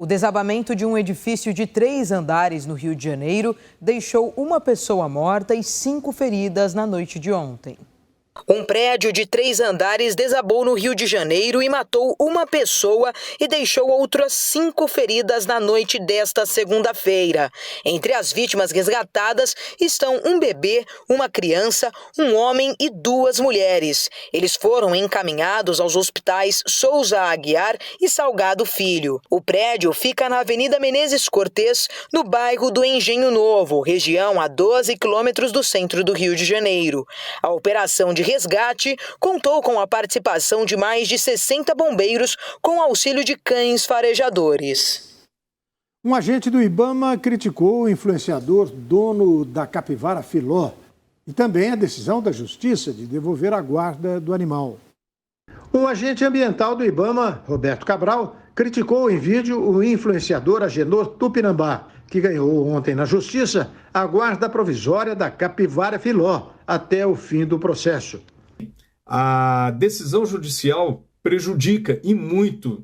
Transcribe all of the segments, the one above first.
O desabamento de um edifício de 3 andares no Rio de Janeiro deixou uma pessoa morta e 5 feridas na noite de ontem. Um prédio de 3 andares desabou no Rio de Janeiro e matou uma pessoa e deixou outras 5 feridas na noite desta segunda-feira. Entre as vítimas resgatadas estão um bebê, uma criança, um homem e 2 mulheres. Eles foram encaminhados aos hospitais Souza Aguiar e Salgado Filho. O prédio fica na Avenida Menezes Cortês, no bairro do Engenho Novo, região a 12 quilômetros do centro do Rio de Janeiro. A operação de resgate contou com a participação de mais de 60 bombeiros com auxílio de cães farejadores. Um agente do IBAMA criticou o influenciador dono da capivara Filó e também a decisão da Justiça de devolver a guarda do animal. O agente ambiental do IBAMA, Roberto Cabral, criticou em vídeo o influenciador Agenor Tupinambá, que ganhou ontem na Justiça a guarda provisória da capivara Filó até o fim do processo. A decisão judicial prejudica e muito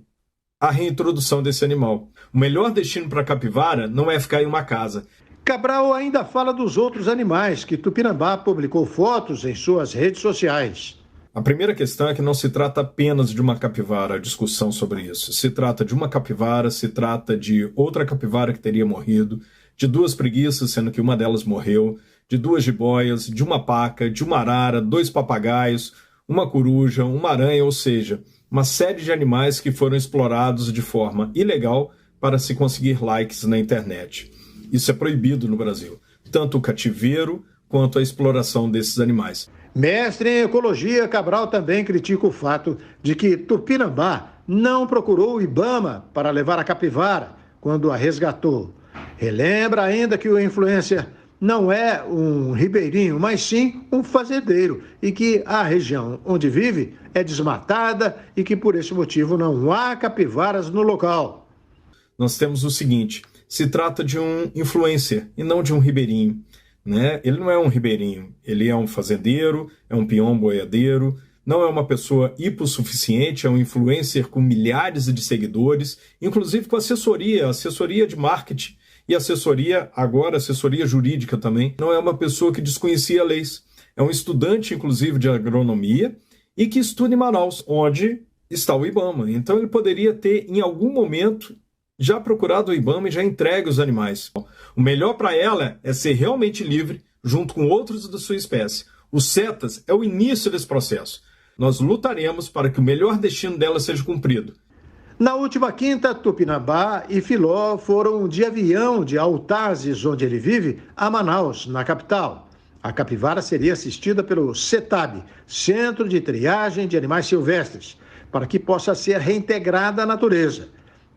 a reintrodução desse animal. O melhor destino para a capivara não é ficar em uma casa. Cabral ainda fala dos outros animais que Tupinambá publicou fotos em suas redes sociais. A primeira questão é que não se trata apenas de uma capivara, a discussão sobre isso. Se trata de uma capivara, se trata de outra capivara que teria morrido, de 2 preguiças, sendo que uma delas morreu, de 2 jiboias, de uma paca, de uma arara, 2 papagaios, uma coruja, uma aranha, ou seja, uma série de animais que foram explorados de forma ilegal para se conseguir likes na internet. Isso é proibido no Brasil, tanto o cativeiro quanto a exploração desses animais. Mestre em ecologia, Cabral também critica o fato de que Tupinambá não procurou o IBAMA para levar a capivara quando a resgatou. Relembra ainda que o influencer não é um ribeirinho, mas sim um fazendeiro e que a região onde vive é desmatada e que por esse motivo não há capivaras no local. Nós temos o seguinte, se trata de um influencer e não de um ribeirinho, né? Ele não é um ribeirinho, ele é um fazendeiro, é um peão boiadeiro, não é uma pessoa hipossuficiente, é um influencer com milhares de seguidores, inclusive com assessoria de marketing e assessoria jurídica também. Não é uma pessoa que desconhecia leis, é um estudante inclusive de agronomia e que estuda em Manaus, onde está o IBAMA. Então ele poderia ter em algum momento já procurado o IBAMA e já entregue os animais. O melhor para ela é ser realmente livre, junto com outros da sua espécie. O CETAS é o início desse processo. Nós lutaremos para que o melhor destino dela seja cumprido. Na última quinta, Tupinambá e Filó foram de avião de Altazes, onde ele vive, a Manaus, na capital. A capivara seria assistida pelo CETAB, Centro de Triagem de Animais Silvestres, para que possa ser reintegrada à natureza.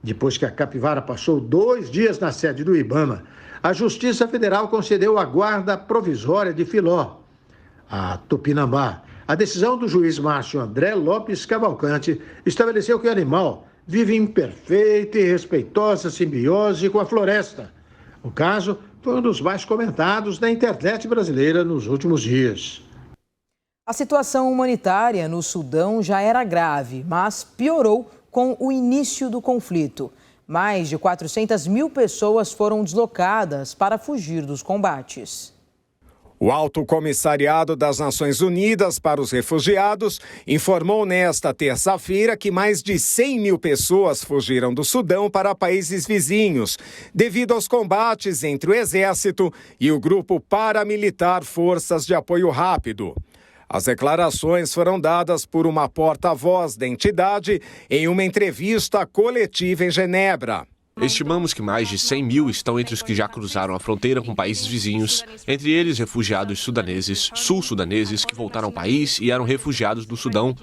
Depois que a capivara passou 2 dias na sede do IBAMA, a Justiça Federal concedeu a guarda provisória de Filó. A Tupinambá, a decisão do juiz Márcio André Lopes Cavalcante estabeleceu que o animal vive em perfeita e respeitosa simbiose com a floresta. O caso foi um dos mais comentados na internet brasileira nos últimos dias. A situação humanitária no Sudão já era grave, mas piorou com o início do conflito. Mais de 400 mil pessoas foram deslocadas para fugir dos combates. O Alto Comissariado das Nações Unidas para os Refugiados informou nesta terça-feira que mais de 100 mil pessoas fugiram do Sudão para países vizinhos, devido aos combates entre o Exército e o grupo paramilitar Forças de Apoio Rápido. As declarações foram dadas por uma porta-voz da entidade em uma entrevista coletiva em Genebra. Estimamos que mais de 100 mil estão entre os que já cruzaram a fronteira com países vizinhos, entre eles refugiados sudaneses, sul-sudaneses que voltaram ao país e eram refugiados do Sudão.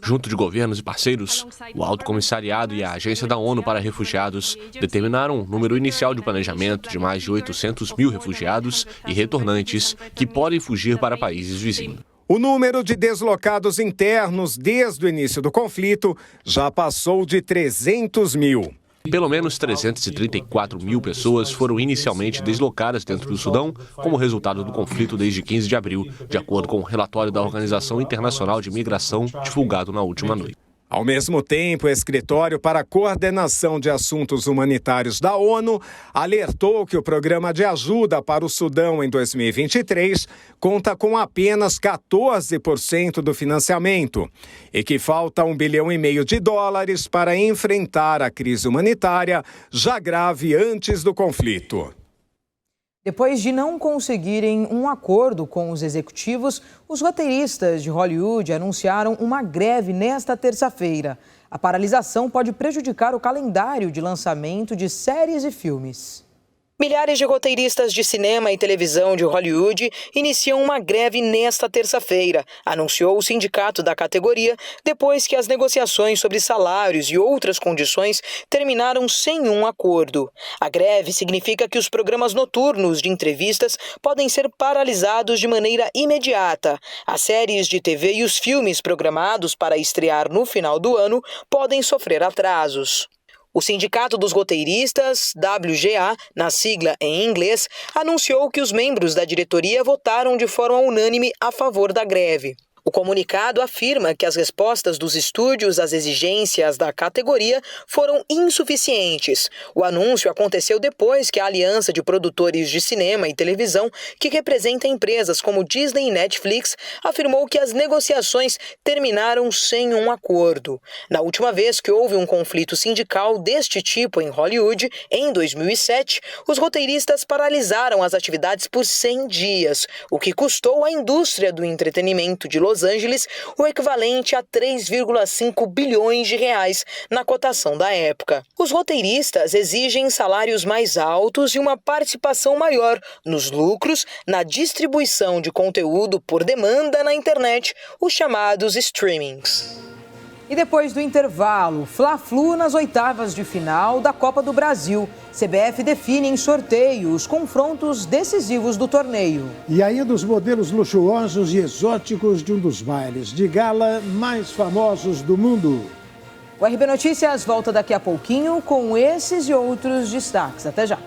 Junto de governos e parceiros, o Alto Comissariado e a Agência da ONU para Refugiados determinaram um número inicial de planejamento de mais de 800 mil refugiados e retornantes que podem fugir para países vizinhos. O número de deslocados internos desde o início do conflito já passou de 300 mil. Pelo menos 334 mil pessoas foram inicialmente deslocadas dentro do Sudão como resultado do conflito desde 15 de abril, de acordo com o relatório da Organização Internacional de Migração divulgado na última noite. Ao mesmo tempo, o Escritório para a Coordenação de Assuntos Humanitários da ONU alertou que o programa de ajuda para o Sudão em 2023 conta com apenas 14% do financiamento e que falta $1,5 bilhão para enfrentar a crise humanitária já grave antes do conflito. Depois de não conseguirem um acordo com os executivos, os roteiristas de Hollywood anunciaram uma greve nesta terça-feira. A paralisação pode prejudicar o calendário de lançamento de séries e filmes. Milhares de roteiristas de cinema e televisão de Hollywood iniciam uma greve nesta terça-feira, anunciou o sindicato da categoria, depois que as negociações sobre salários e outras condições terminaram sem um acordo. A greve significa que os programas noturnos de entrevistas podem ser paralisados de maneira imediata. As séries de TV e os filmes programados para estrear no final do ano podem sofrer atrasos. O Sindicato dos Roteiristas, WGA, na sigla em inglês, anunciou que os membros da diretoria votaram de forma unânime a favor da greve. O comunicado afirma que as respostas dos estúdios às exigências da categoria foram insuficientes. O anúncio aconteceu depois que a Aliança de Produtores de Cinema e Televisão, que representa empresas como Disney e Netflix, afirmou que as negociações terminaram sem um acordo. Na última vez que houve um conflito sindical deste tipo em Hollywood, em 2007, os roteiristas paralisaram as atividades por 100 dias, o que custou à indústria do entretenimento de Los Angeles o equivalente a 3,5 bilhões de reais na cotação da época. Os roteiristas exigem salários mais altos e uma participação maior nos lucros na distribuição de conteúdo por demanda na internet, os chamados streamings. E depois do intervalo, Fla-Flu nas oitavas de final da Copa do Brasil. CBF define em sorteio os confrontos decisivos do torneio. E ainda os modelos luxuosos e exóticos de um dos bailes de gala mais famosos do mundo. O RB Notícias volta daqui a pouquinho com esses e outros destaques. Até já.